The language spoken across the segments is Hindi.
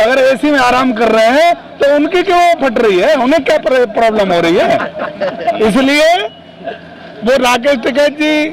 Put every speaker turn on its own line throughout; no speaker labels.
अगर एसी में आराम कर रहे हैं तो उनकी क्यों फट रही है, उन्हें क्या प्रॉब्लम हो रही है। इसलिए वो राकेश टिकैत जी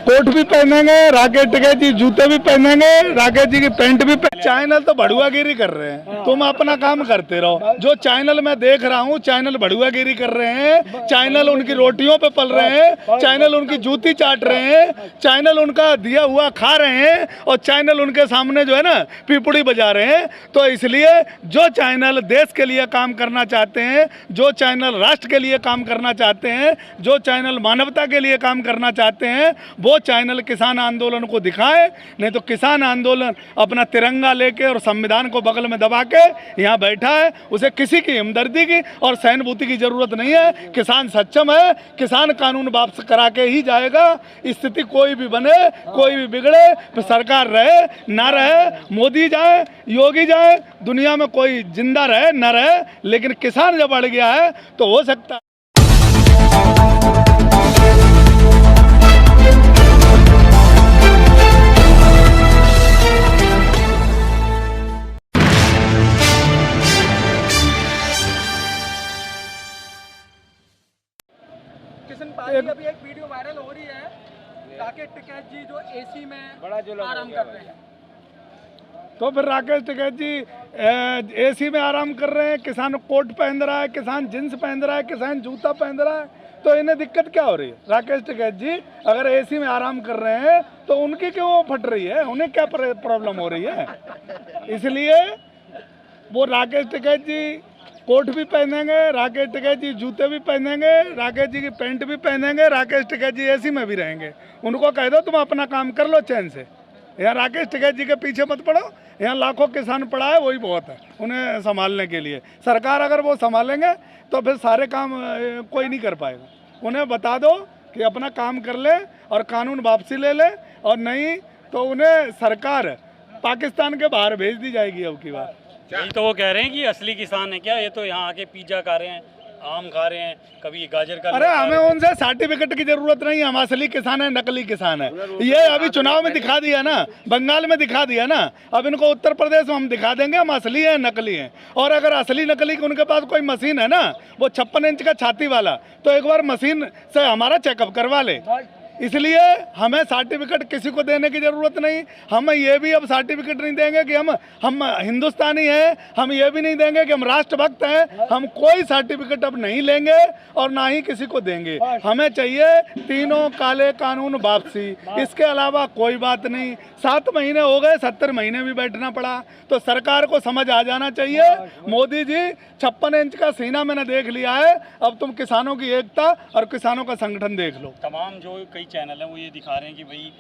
कोट भी पहनेंगे, राकेश टिकैत जी जूते भी पहनेंगे, राकेश जी की पैंट भी चैनल तो भड़ुआगिरी कर रहे हैं, तुम अपना काम करते रहो। जो चैनल मैं देख रहा हूँ चैनल भड़ुआगिरी कर रहे हैं, चैनल उनकी रोटियों पे पल रहे हैं, चैनल उनकी जूती चाट रहे हैं, चैनल उनका दिया हुआ खा रहे हैं और चैनल उनके सामने जो है ना पिपुड़ी बजा रहे हैं। तो इसलिए जो चैनल देश के लिए काम करना चाहते हैं, जो चैनल राष्ट्र के लिए काम करना चाहते हैं, जो चैनल मानवता के लिए काम करना चाहते हैं, वो चैनल किसान आंदोलन को दिखाए। नहीं तो किसान आंदोलन अपना तिरंगा लेके और संविधान को बगल में दबा के यहाँ बैठा है, उसे किसी की हमदर्दी की और सहानुभूति की जरूरत नहीं है। किसान सक्षम है, किसान कानून वापस करा के ही जाएगा। स्थिति कोई भी बने, कोई भी बिगड़े, तो सरकार रहे ना रहे, मोदी जाए योगी जाए, दुनिया में कोई जिंदा रहे ना रहे, लेकिन किसान जब अड़ गया है तो हो सकता है।
किशन पाजी अभी एक वीडियो वायरल हो रही है, राकेश टिकैत जी जो एसी में आराम कर रहे हैं।
तो फिर राकेश टिकैत जी एसी में आराम कर रहे हैं, किसान कोट पहन रहा है, किसान जींस पहन रहा है, किसान जूता पहन रहा है, तो इन्हें दिक्कत क्या हो रही है। राकेश टिकैत जी अगर एसी में आराम कर रहे हैं तो उनकी क्यों फट रही है, उन्हें क्या प्रॉब्लम हो रही है। इसलिए वो राकेश टिकैत जी कोट भी पहनेंगे, राकेश टिकैत जी जूते भी पहनेंगे, राकेश जी की पैंट भी पहनेंगे, राकेश टिकैत जी एसी में भी रहेंगे। उनको कह दो तुम अपना काम कर लो चैन से, यहाँ राकेश टिकैत जी के पीछे मत पड़ो। यहाँ लाखों किसान पड़ा है, वही बहुत है उन्हें संभालने के लिए। सरकार अगर वो संभालेंगे तो फिर सारे काम कोई नहीं कर पाएगा। उन्हें बता दो कि अपना काम कर ले और कानून वापसी ले ले, और नहीं तो उन्हें सरकार पाकिस्तान के बाहर भेज दी जाएगी अब की बार।
यही तो वो कह रहे हैं कि असली किसान है क्या ये, तो यहाँ आके पिज्जा खा रहे हैं, आम खा रहे हैं, कभी गाजर का।
अरे हमें उनसे सर्टिफिकेट की जरूरत नहीं है, हम असली किसान है, नकली किसान है। ये अभी चुनाव में दिखा दिया ना, बंगाल में दिखा दिया ना, अब इनको उत्तर प्रदेश में हम दिखा देंगे हम असली है नकली है। और अगर असली नकली उनके पास कोई मशीन है ना, वो 56 इंच का छाती वाला, तो एक बार मशीन से हमारा चेकअप करवा ले। इसलिए हमें सर्टिफिकेट किसी को देने की ज़रूरत नहीं। हम ये भी अब सर्टिफिकेट नहीं देंगे कि हम हिंदुस्तानी हैं, हम ये भी नहीं देंगे कि हम राष्ट्रभक्त हैं। हम कोई सर्टिफिकेट अब नहीं लेंगे और ना ही किसी को देंगे। हमें चाहिए तीनों काले कानून वापसी, इसके अलावा कोई बात नहीं। 7 महीने हो गए, 70 महीने भी बैठना पड़ा, तो सरकार को समझ आ जाना चाहिए। मोदी जी 56 इंच का सीना मैंने देख लिया है, अब तुम किसानों की एकता और किसानों का संगठन देख लो।
तमाम जो कई चैनल है वो ये दिखा रहे हैं कि भाई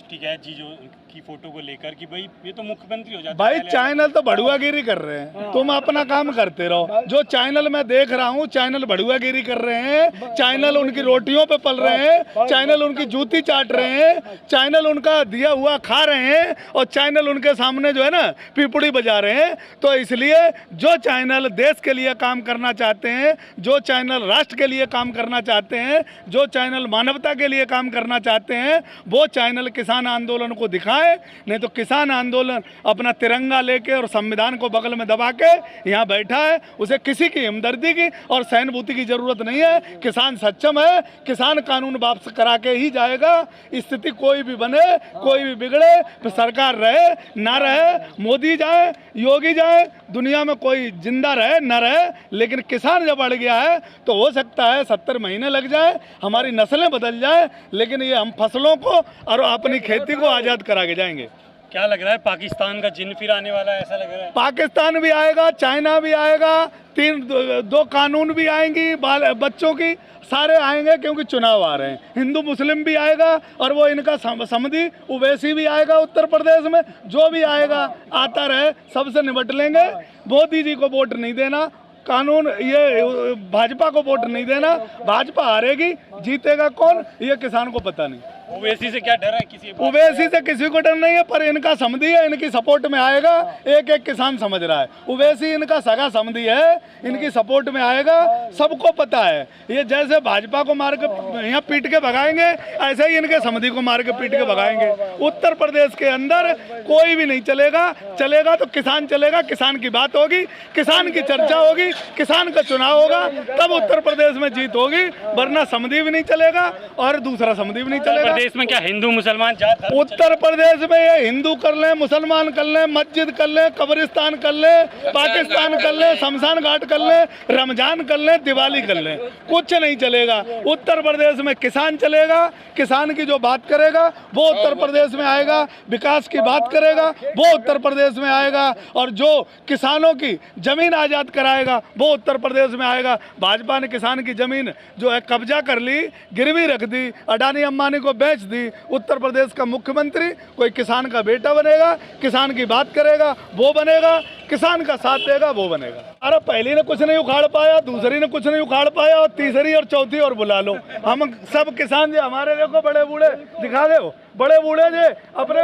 टिकैत जी जो की फोटो को लेकर कि भाई ये तो मुख्यमंत्री हो जाते हैं।
भाई चैनल तो भड़ुआगिरी कर रहे हैं, तुम अपना काम करते रहो। जो चैनल मैं देख रहा हूँ चैनल भड़ुआगिरी कर रहे हैं, चैनल उनकी रोटियों पे पल रहे हैं, चैनल उनकी जूती चाट रहे हैं, चैनल उनका दिया हुआ खा रहे हैं, और चैनल उनके सामने जो है ना पिपुड़ी बजा रहे हैं। तो इसलिए जो चैनल देश के लिए काम करना चाहते हैं, जो चैनल राष्ट्र के लिए काम करना चाहते हैं, जो चैनल मानवता के लिए काम करना चाहते हैं, वो चैनल किसान आंदोलन को दिखाए। नहीं तो किसान आंदोलन अपना तिरंगा लेके और संविधान को बगल में दबा के यहाँ बैठा है, उसे किसी की हमदर्दी की और सहानुभूति की जरूरत नहीं है। किसान सक्षम है, किसान कानून वापस करा के ही जाएगा। स्थिति कोई भी बने, कोई भी बिगड़े, तो सरकार रहे ना रहे, मोदी जाए योगी जाए, दुनिया में कोई जिंदा रहे ना रहे, लेकिन किसान जब अड़ गया है तो हो सकता है 70 महीने लग जाए, हमारी नस्लें बदल जाए, लेकिन ये हम फसलों को और अपनी खेती को आज़ाद करा के जाएंगे।
क्या लग रहा है पाकिस्तान का जिन फिर आने वाला है, ऐसा लग रहा है?
पाकिस्तान भी आएगा, चाइना भी आएगा, 2 कानून भी आएंगी, बच्चों की सारे आएंगे, क्योंकि चुनाव आ रहे हैं। हिंदू मुस्लिम भी आएगा और वो इनका समधी ओवैसी भी आएगा उत्तर प्रदेश में। जो भी आएगा आता रहे, सबसे निपट लेंगे। मोदी जी को वोट नहीं देना, कानून ये भाजपा को वोट नहीं देना। भाजपा हारेगी, जीतेगा कौन ये किसान को पता नहीं।
ओवैसी से क्या डर है किसी बात
ओवैसी से किसी को डर नहीं है, पर इनका समधी है, इनकी सपोर्ट में आएगा। एक एक किसान समझ रहा है ओवैसी इनका सगा समधी है, इनकी सपोर्ट में आएगा। सबको पता है ये जैसे भाजपा को मार के यहाँ पीट के भगाएंगे, ऐसे ही इनके समधी को मार के पीट के भगाएंगे। उत्तर प्रदेश के अंदर कोई भी नहीं चलेगा, चलेगा तो किसान चलेगा, किसान की बात होगी, किसान की चर्चा होगी, किसान का चुनाव होगा, तब उत्तर प्रदेश में जीत होगी, वरना समधी भी नहीं चलेगा और दूसरा समधी भी नहीं चलेगा।
प्रदेश में क्या हिंदू मुसलमान जात धर्म
उत्तर प्रदेश में ये हिंदू कर लें, मुसलमान कर लें, मस्जिद कर लें, कब्रिस्तान कर लें, पाकिस्तान कर लें, शमशान घाट कर लें, रमजान कर लें, दिवाली कर लें, कुछ नहीं चलेगा। उत्तर प्रदेश में किसान चलेगा, किसान की जो बात करेगा वो उत्तर प्रदेश में आएगा, विकास की बात करेगा वो उत्तर प्रदेश में आएगा, और जो किसानों की जमीन आज़ाद कराएगा वो उत्तर प्रदेश में आएगा। भाजपा ने किसान की जमीन जो है कब्जा कर ली, गिरवी रख दी, अडानी अंबानी को बेच दी। उत्तर प्रदेश का मुख्यमंत्री कोई किसान का बेटा बनेगा, किसान की बात करेगा वो बनेगा, किसान का साथ देगा वो बनेगा। अरे पहली ने कुछ नहीं उखाड़ पाया, दूसरी ने कुछ नहीं उखाड़ पाया, और तीसरी और चौथी और बुला लो। हम सब किसान जो हमारे देखो बड़े बूढ़े दिखा दे, बड़े बूढ़े जो अपने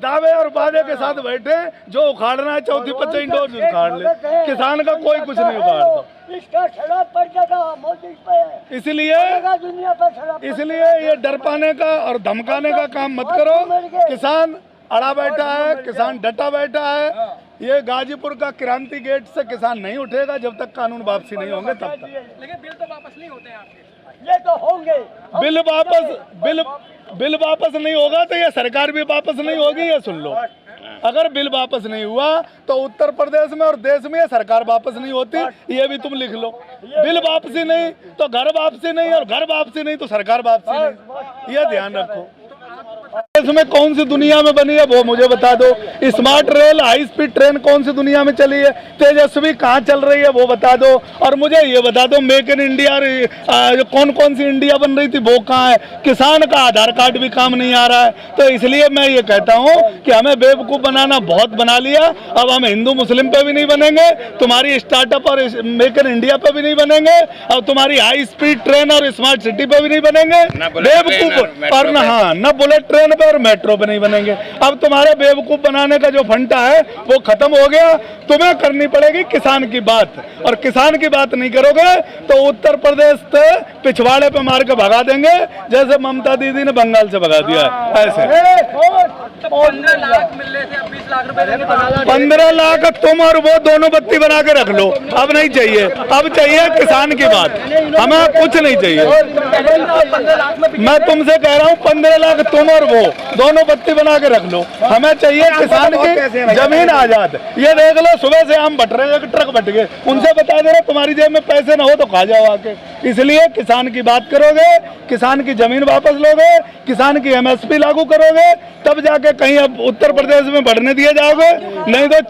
दावे और वादे के साथ बैठे, जो उखाड़ना है चौथी पच्चीस डोर उखाड़ ले, किसान का कोई कुछ नहीं उखाड़ता।
इसका शराब पड़ जाएगा मोदी पे,
इसलिए ये डर पाने का और धमकाने का काम मत करो। किसान अड़ा बैठा है, किसान डटा बैठा है। ये गाजीपुर का क्रांति गेट से किसान नहीं उठेगा जब तक कानून वापसी नहीं होंगे तब तक।
लेकिन बिल तो वापस नहीं होते हैं आपके।
ये तो होंगे।
बिल वापस नहीं होगा तो ये सरकार भी वापस नहीं होगी, ये सुन लो। अगर बिल वापस नहीं हुआ तो उत्तर प्रदेश में और देश में ये सरकार वापस नहीं होती, ये भी तुम लिख लो। बिल वापसी नहीं तो घर वापसी नहीं, और घर वापसी नहीं तो सरकार वापसी नहीं, ये ध्यान रखो। इसमें कौन सी दुनिया में बनी है वो मुझे बता दो। Smart rail, high speed train कौन सी दुनिया में चली है? तेजस्वी कहाँ चल रही है वो बता दो। और मुझे ये बता दो मेक इन इंडिया कौन कौन सी इंडिया बन रही थी वो कहाँ है? किसान का आधार कार्ड भी काम नहीं आ रहा है। तो इसलिए मैं ये कहता हूँ कि हमें बेवकूफ़ बनाना बहुत बना लिया। अब हम हिंदू मुस्लिम पे भी नहीं बनेंगे, तुम्हारी स्टार्टअप और मेक इन इंडिया पे भी नहीं बनेंगे, अब तुम्हारी हाई स्पीड ट्रेन और स्मार्ट सिटी पे भी नहीं बनेंगे बेवकूफ़, और न बुलेट ट्रेन पे और मेट्रो पे नहीं बनेंगे। अब तुम्हारे बेवकूफ बनाने का जो फंटा है वो खत्म हो गया। तुम्हें करनी पड़ेगी किसान की बात, और किसान की बात नहीं करोगे तो उत्तर प्रदेश से पिछवाड़े पे मार के भगा देंगे, जैसे ममता दीदी ने बंगाल से भगा दिया है। ऐसे
15 लाख मिल रहे थे, अब 20 लाख रुपए देंगे तो
15 लाख तुम और वो दोनों बत्ती बना के रख लो। अब नहीं चाहिए, अब चाहिए किसान की बात, हमें कुछ नहीं चाहिए। मैं तुमसे कह रहा हूँ 15 लाख तुम और वो दोनों बत्ती बना के रख लो, हमें चाहिए किसान की जमीन आजाद। ये देख लो सुबह से हम बट रहे हैं, ट्रक बट गए, उनसे बता दे रहे तुम्हारी जेब में पैसे ना हो तो खा जाओ आके। इसलिए किसान की बात करोगे, किसान की जमीन वापस लोगे, किसान की MSP लागू करोगे, तब जाके कहीं अब उत्तर प्रदेश में बढ़ने दिए जाओगे। नहीं तो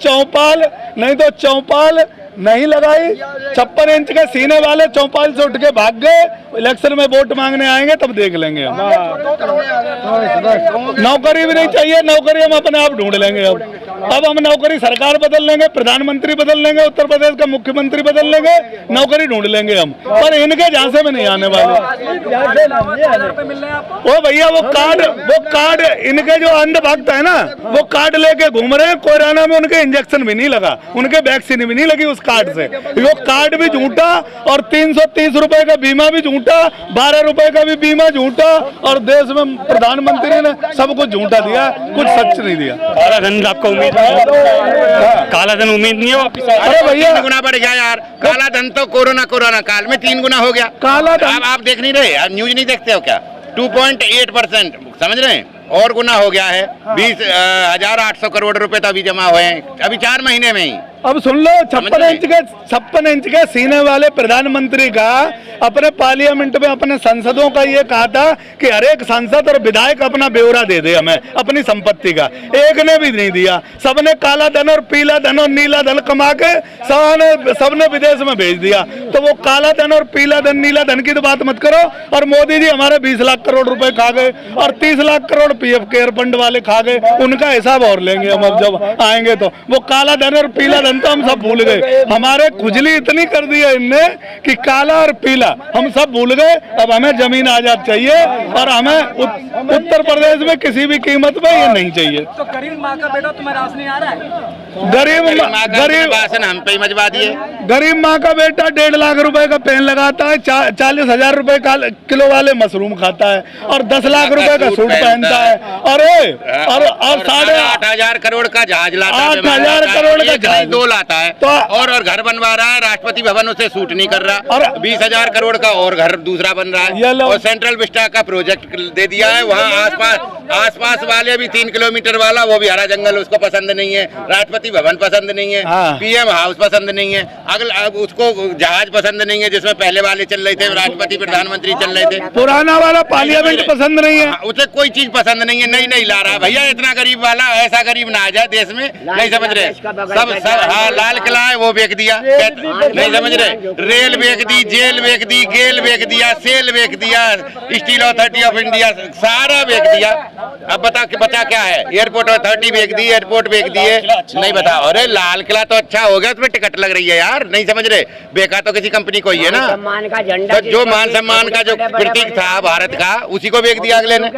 चौपाल नहीं लगाई। 56 इंच के सीने वाले चौपाल से उठ के भाग गए, इलेक्शन में वोट मांगने आएंगे तब देख लेंगे हम। नौकरी भी नहीं चाहिए, नौकरी हम अपने आप ढूंढ लेंगे। अब हम नौकरी सरकार बदल लेंगे, प्रधानमंत्री बदल लेंगे, उत्तर प्रदेश का मुख्यमंत्री बदल लेंगे, नौकरी ढूंढ लेंगे हम, पर इनके झांसे में नहीं आने वाले। ओ भैया वो कार्ड इनके जो अंधभक्त है ना, वो कार्ड लेके घूम रहे हैं। कोरोना में उनके इंजेक्शन भी नहीं लगा, उनके वैक्सीन भी नहीं लगी उस कार्ड से। वो कार्ड भी झूठा, और 330 रुपए का बीमा भी झूठा, 12 रुपए का भी बीमा झूठा, और देश में प्रधानमंत्री ने सब कुछ झूठा दिया, कुछ सच नहीं दिया।
काला धन आपको उम्मीद काला धन उम्मीद नहीं है वापिस?
अरे भैया
3 गुना बढ़ गया यार, काला धन तो कोरोना काल में 3 गुना हो गया।
काला धन
आप देख नहीं रहे, आप न्यूज नहीं देखते हो क्या? 2.8% समझ रहे हैं, और गुना हो गया है। 20,800 करोड़ रुपए तो अभी जमा हुए हैं, अभी 4 महीने में ही।
अब सुन लो, 56 इंच के सीने वाले प्रधानमंत्री का अपने पार्लियामेंट में अपने सांसदों का ये कहा था कि हर एक सांसद और विधायक अपना ब्यौरा दे दे हमें अपनी संपत्ति का। एक ने भी नहीं दिया, सबने काला धन और पीला धन और नीला धन कमा के सबने विदेश में भेज दिया। तो वो काला धन और पीला धन नीला धन की तो बात मत करो। और मोदी जी हमारे 20 लाख करोड़ रुपए खा गए, और 30 lakh crore PF care fund वाले खा गए, उनका हिसाब और लेंगे हम अब जब आएंगे। तो वो काला धन और पीला धन बचपन तो हम सब भूल गए, हमारे खुजली इतनी कर दी है इनने कि काला और पीला हम सब भूल गए। अब हमें जमीन आजाद चाहिए और हमें उत्तर प्रदेश में किसी भी कीमत पे ये नहीं चाहिए।
तो गरीब माँ का बेटा तुम्हें रास नहीं आ रहा है?
गरीब
भाषण हम पे ही मजबा दिए।
गरीब माँ का बेटा 1.5 लाख रुपए का पेन लगाता है, 40,000 रुपए का किलो वाले मशरूम खाता है और 10 लाख रुपए का सूट पहनता है। अरे और
8,500 करोड़ का जहाज लाता है,
8,000 करोड़ का जहाज
2 लाता है
तो
और घर बनवा रहा है, राष्ट्रपति भवन उसे सूट नहीं कर रहा। और 20,000 करोड़ का और घर दूसरा बन रहा है और सेंट्रल विस्टा का प्रोजेक्ट दे दिया है। वहाँ आसपास वाले भी 3 किलोमीटर वाला वो भी हरा जंगल उसको पसंद नहीं है, राष्ट्रपति भवन पसंद नहीं है, पीएम हाउस पसंद नहीं है, अब उसको जहाज पसंद नहीं है जिसमें पहले वाले चल रहे थे, राष्ट्रपति प्रधानमंत्री चल रहे थे।
पुराना वाला पार्लियामेंट पसंद नहीं है,
उसे कोई चीज पसंद नहीं है, नहीं ला रहा भैया। इतना गरीब वाला ऐसा गरीब ना आ जाए देश में, नहीं समझ रहे। सब हाँ लाल किला है वो बेच दिया, नहीं समझ रहे। रेल बेच दी, जेल बेच दी, गेल बेच दिया, सेल बेच दिया, स्टील अथॉरिटी ऑफ इंडिया सारा बेच दिया। अब बता क्या है? एयरपोर्ट अथॉरिटी बेच दी, एयरपोर्ट बेच दिए, नहीं बताओ। अरे लाल किला तो अच्छा हो गया, उसमें टिकट लग रही है यार, नहीं समझ रहे। बेका तो किसी कंपनी को ही है ना,
सम्मान का झंडा,
तो जो मान सम्मान का जो प्रतीक था भारत का उसी को बेच दिया अगले ने,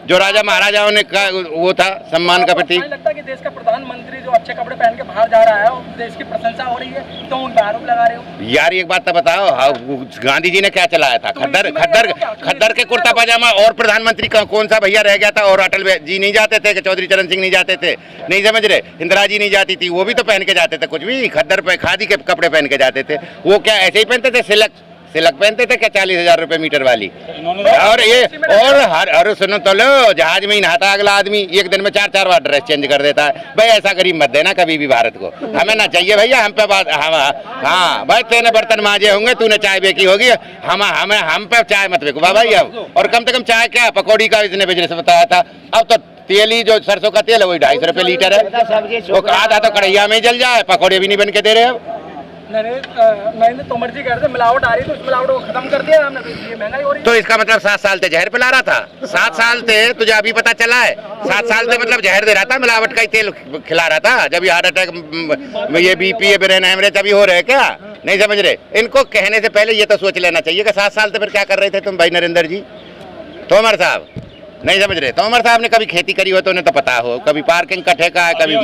जो राजा महाराजाओं ने का वो था सम्मान का प्रतीक।
लगता है कि देश का प्रधानमंत्री जो अच्छे कपड़े पहन के बाहर जा रहा है और देश की प्रशंसा हो रही है, तो उन पर आरोप लगा रहे हो
यार। एक बात तो बताओ, गांधी जी ने क्या चलाया था? खद्दर के कुर्ता पजामा। और प्रधानमंत्री का कौन सा भैया रह गया था? और अटल जी नहीं जाते थे, चौधरी चरण सिंह नहीं जाते थे, नहीं समझ रहे। इंदिरा जी नहीं जाती थी, वो भी तो पहन के जाते थे कुछ भी, खद्दर पे खादी के कपड़े पहन के जाते थे। वो क्या ऐसे ही पहनते थे? सिलक पहनते थे क्या 40,000 रुपए मीटर वाली? और ये और सुनो तो लो, जहाज में ही नहाता अगला आदमी, एक दिन में 4 बार ड्रेस चेंज कर देता है। भाई ऐसा गरीब मत देना कभी भी भारत को, हमें ना चाहिए भैया। हम पे बात हाँ भाई, तेने बर्तन मांजे होंगे, तूने चाय बेची होगी, हम पे चाय मत बेको भाई अब। और कम से कम चाय क्या, पकौड़ी का इसने बिजनेस बताया था। अब तो तेल ही जो सरसों का तेल है वही 250 रुपए लीटर है, वो आधा तो कढ़ैया में जल जाए, पकौड़े भी नहीं बन के दे रहे अब।
नरेंद्र तोमर जी कह रहे थे मिलावट आ रही, तो उस मिलावट को खत्म कर दिया हमने, ये महंगाई हो रही।
तो इसका मतलब 7 साल से जहर पिला रहा था? 7 साल से तुझे अभी पता चला है? 7 साल से मतलब जहर दे रहा था, मिलावट का ही तेल खिला रहा था। जब ये हार्ट अटैक, ये बीपी, ये ब्रेन हेमरेज अभी हो रहे हैं क्या? नहीं समझ रहे। इनको कहने से पहले ये तो सोच लेना चाहिए कि 7 साल से फिर क्या कर रहे थे तुम भाई नरेंद्र जी, तोमर साहब? नहीं समझ रहे। तोमर साहब ने कभी खेती करी हो तो उन्हें तो पता हो, कभी पार्किंग का ठेका है, कभी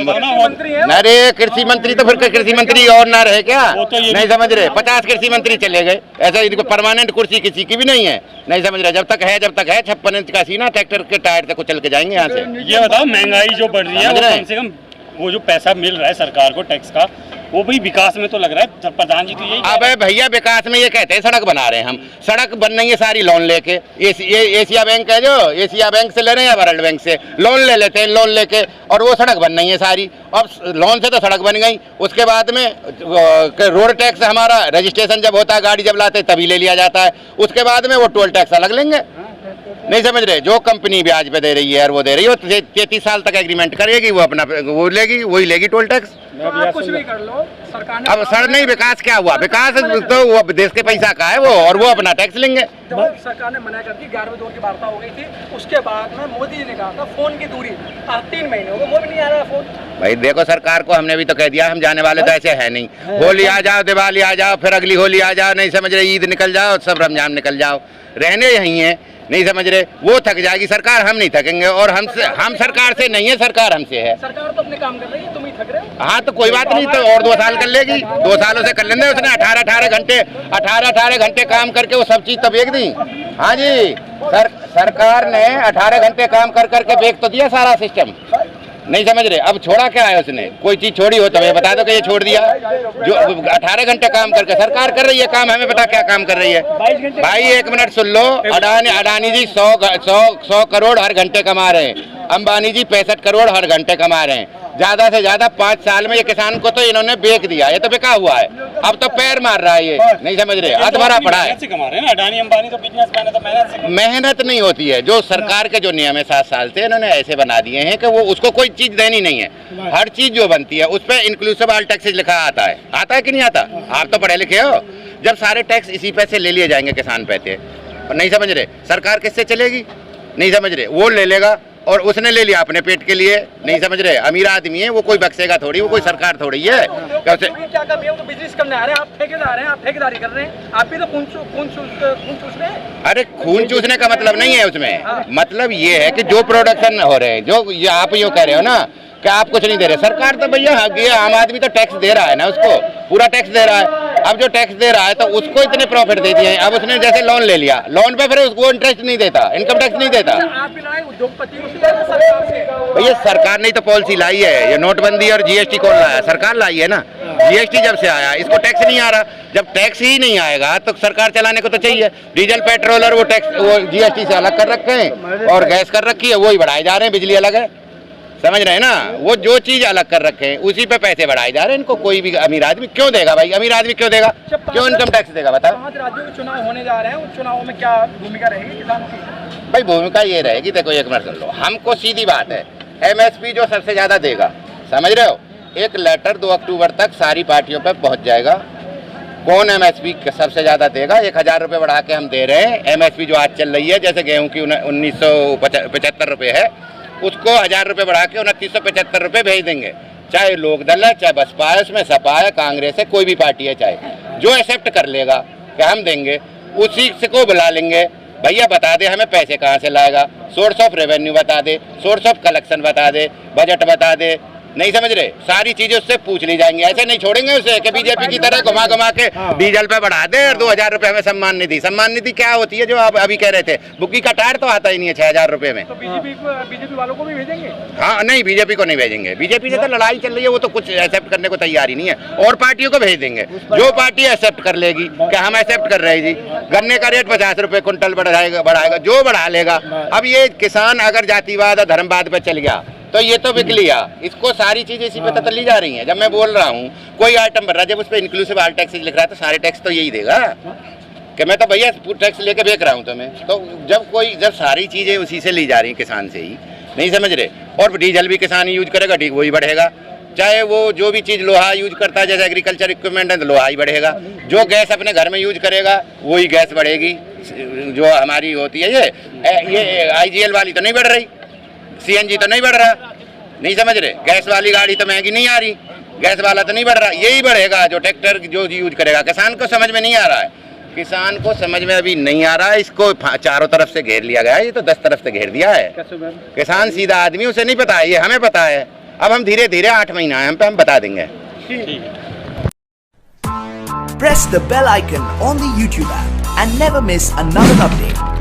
अरे कृषि मंत्री, तो फिर कृषि मंत्री और ना रहे क्या? नहीं समझ रहे। 50 कृषि मंत्री चले गए, ऐसा इनको परमानेंट कुर्सी किसी की भी नहीं है, नहीं समझ रहे। जब तक है 56 इंच का सीना, ट्रैक्टर के टायर से कुचल के जाएंगे यहाँ से।
ये बताओ, महंगाई जो बढ़ रही है, वो कम से कम वो जो पैसा मिल रहा है सरकार को टैक्स का, वो भी विकास में तो लग रहा है। प्रधान जी तो यही
अबे भैया विकास में ये कहते हैं सड़क बना रहे हैं हम, सड़क बन रही है सारी लोन लेके। एशिया बैंक है जो, एशिया बैंक से ले रहे हैं, वर्ल्ड बैंक से लोन ले लेते हैं, लोन लेके, और वो सड़क बन रही है सारी। अब लोन से तो सड़क बन गई, उसके बाद में रोड टैक्स हमारा रजिस्ट्रेशन जब होता है, गाड़ी जब लाते तभी ले लिया जाता है, उसके बाद में वो टोल टैक्स अलग लेंगे, नहीं समझ रहे। जो कंपनी ब्याज पे दे रही है और वो दे रही है, वो 33 साल तक एग्रीमेंट करेगी, वो अपना वो लेगी, वही लेगी टोल टैक्स।
कुछ भी कर लो, सरकार ने
अब सर नहीं, विकास क्या हुआ? विकास तो वो देश के पैसा का है वो, और वो अपना टैक्स लेंगे।
जब सरकार ने मना कर दी, 11वें दौर की वार्ता हो गई थी, उसके बाद में मोदी जी ने कहा था फोन की दूरी, 3 महीने हो गए, वो भी नहीं आ रहा फोन।
भाई देखो, सरकार को हमने भी तो कह दिया, हम जाने वाले तो ऐसे है नहीं। होली आ जाओ, दिवाली आ जाओ, फिर अगली होली आ जाओ, नहीं समझ रहे, ईद निकल जाओ, सब रमजान निकल जाओ, रहने यहीं है, नहीं समझ रहे। वो थक जाएगी सरकार, हम नहीं थकेंगे, और हम सरकार से नहीं है, सरकार हमसे है।
सरकार तो अपने काम कर रही है, तुम ही थक रहे हो।
हाँ तो कोई बात नहीं, तो और 2 साल कर लेगी, 2 सालों से कर लेंगे। उसने 18 घंटे काम करके वो सब चीज तो बेच दी। हाँ जी, सरकार ने 18 घंटे काम कर करके बेच तो दिया सारा सिस्टम, नहीं समझ रहे। अब छोड़ा क्या है उसने? कोई चीज छोड़ी हो तो हमें बता दो कि ये छोड़ दिया। जो 18 घंटे काम करके सरकार कर रही है काम, हमें पता क्या काम कर रही है। भाई 1 मिनट सुन लो, अडानी जी 100 करोड़ हर घंटे कमा रहे हैं, अंबानी जी 65 करोड़ हर घंटे कमा रहे हैं। ज्यादा से ज्यादा 5 साल में ये किसान को तो इन्होंने बेच दिया, ये तो बिका हुआ है, अब तो पैर मार रहा है ये, नहीं समझ रहे। अधमरा पड़ा है।
अडानी अंबानी तो बिजनेसमैन है, तो
मेहनत नहीं होती है। जो सरकार के जो नियम है 7 साल से इन्होंने ऐसे बना दिए हैं कि वो उसको कोई चीज देनी नहीं है। हर चीज जो बनती है उस पर इंक्लूसिव ऑल टैक्सेस लिखा आता है कि नहीं आता? आप तो पढ़े लिखे हो। जब सारे टैक्स इसी पैसे ले लिए जाएंगे किसान पैसे, नहीं समझ रहे, सरकार किससे चलेगी? नहीं समझ रहे। वो ले लेगा, और उसने ले लिया अपने पेट के लिए, नहीं समझ रहे, अमीर आदमी है वो, कोई बख्शेगा थोड़ी, वो कोई सरकार थोड़ी है।
क्या कमी है, वो तो बिजनेस करने आ रहे हैं, आप ठेकेदार हैं, आप ठेकेदारी कर रहे हैं, आप भी तो खून चूस रहे हैं।
अरे खून चूसने का मतलब नहीं है उसमें, मतलब ये है कि जो प्रोडक्शन हो रहे हैं, जो ये आप यूँ कह रहे हो ना कि आप कुछ नहीं दे रहे, सरकार तो भैया ये आम आदमी तो टैक्स दे रहा है ना, उसको पूरा टैक्स दे रहा है। अब जो टैक्स दे रहा है तो उसको इतने प्रॉफिट देती है। अब उसने जैसे लोन ले लिया, लोन पे फिर उसको इंटरेस्ट नहीं देता, इनकम टैक्स नहीं देता।
आप भी लाए उद्योगपतियों से या सरकार से?
भैया सरकार ने तो पॉलिसी लाई है, ये नोटबंदी और जीएसटी कौन लाया? सरकार लाई है ना। जीएसटी जब से आया इसको टैक्स नहीं आ रहा, जब टैक्स ही नहीं आएगा तो सरकार चलाने को तो चाहिए। डीजल पेट्रोल और वो टैक्स वो जीएसटी से अलग कर रखे हैं और गैस कर रखी है, वही बढ़ाए जा रहे हैं, बिजली अलग है, समझ रहे हैं ना। वो जो चीज अलग कर रखे हैं उसी पे पैसे बढ़ाए जा रहे हैं। इनको कोई भी अमीर आदमी क्यों देगा भाई? अमीर आदमी क्यों देगा? क्यों इनकम टैक्स देगा बताओ?
5 राज्यों के चुनाव होने जा रहे हैं, उन चुनावों में क्या भूमिका रहेगी किसान की?
भाई भूमिका ये रहेगी, देखो एक मिनट सुन लो, हमको सीधी बात है, एमएसपी जो सबसे ज्यादा देगा, समझ रहे हो, एक लेटर 2 अक्टूबर तक सारी पार्टियों पे पहुंच जाएगा। कौन एमएसपी सबसे ज्यादा देगा? 1000 रुपये बढ़ा के हम दे रहे हैं। एमएसपी जो आज चल रही है, जैसे गेहूं की 1975 रुपये है, उसको 1000 रुपये बढ़ा के 2975 रुपये भेज देंगे। चाहे लोकदल है, चाहे बसपा है, उसमें सपा है, कांग्रेस है, कोई भी पार्टी है, चाहे जो एक्सेप्ट कर लेगा कि हम देंगे, उसी से को बुला लेंगे, भैया बता दे हमें पैसे कहाँ से लाएगा, सोर्स ऑफ रेवेन्यू बता दे, सोर्स ऑफ कलेक्शन बता दे, बजट बता दे, नहीं समझ रहे, सारी चीजें उससे पूछ ली जाएंगी। ऐसे नहीं छोड़ेंगे उसे कि बीजेपी की तरह घुमा घुमा के डीजल पे बढ़ा दे और 2000 रुपये हमें सम्मान निधि। सम्मान निधि क्या होती है जो आप अभी कह रहे थे? बुग्गी का टायर तो आता ही नहीं है 6000 रुपये में।
तो बीजेपी वालों को भी भेजेंगे?
हाँ नहीं, बीजेपी को नहीं भेजेंगे, बीजेपी से तो लड़ाई चल रही है, वो तो कुछ एक्सेप्ट करने को तैयार ही नहीं है, और पार्टियों को भेज देंगे। जो पार्टी एक्सेप्ट कर लेगी कि हम एक्सेप्ट कर रहे हैं जी, गन्ने का रेट 50 रुपये कुंटल बढ़ाएगा, जो बढ़ा लेगा। अब ये किसान अगर जातिवाद और धर्मवाद पे चल गया तो ये तो बिक लिया, इसको सारी चीजें इसी पे तली जा रही हैं। जब मैं बोल रहा हूँ कोई आइटम बढ़ रहा है, जब उस पर इंक्लूसिव ऑल टैक्सेस लिख रहा है तो सारे टैक्स तो यही देगा कि मैं तो भैया टैक्स लेके बेच रहा हूँ तुम्हें। तो जब सारी चीजें उसी से ली जा रही हैं, किसान से ही, नहीं समझ रहे, और डीजल भी किसान ही यूज करेगा, ठीक वही बढ़ेगा। चाहे वो जो भी चीज़ लोहा यूज करता है, जैसे एग्रीकल्चर इक्विपमेंट है तो लोहा ही बढ़ेगा। जो गैस अपने घर में यूज करेगा वही गैस बढ़ेगी, जो हमारी होती है ये IGL वाली तो नहीं बढ़ रही, CNG तो नहीं बढ़ रहा, नहीं समझ रहे, गैस वाली गाड़ी तो महंगी नहीं आ रही, गैस वाला तो नहीं बढ़ रहा, यही बढ़ेगा जो ट्रैक्टर जो यूज करेगा। किसान को समझ में नहीं आ रहा है, किसान को समझ में अभी नहीं आ रहा है, इसको चारों तरफ से घेर लिया गया है, ये तो 10 तरफ से घेर दिया है। किसान सीधा आदमी, उसे नहीं पता है, ये हमें पता है। अब हम धीरे धीरे 8 महीना है हम बता देंगे।
Press the bell icon on the YouTube app and never miss another update.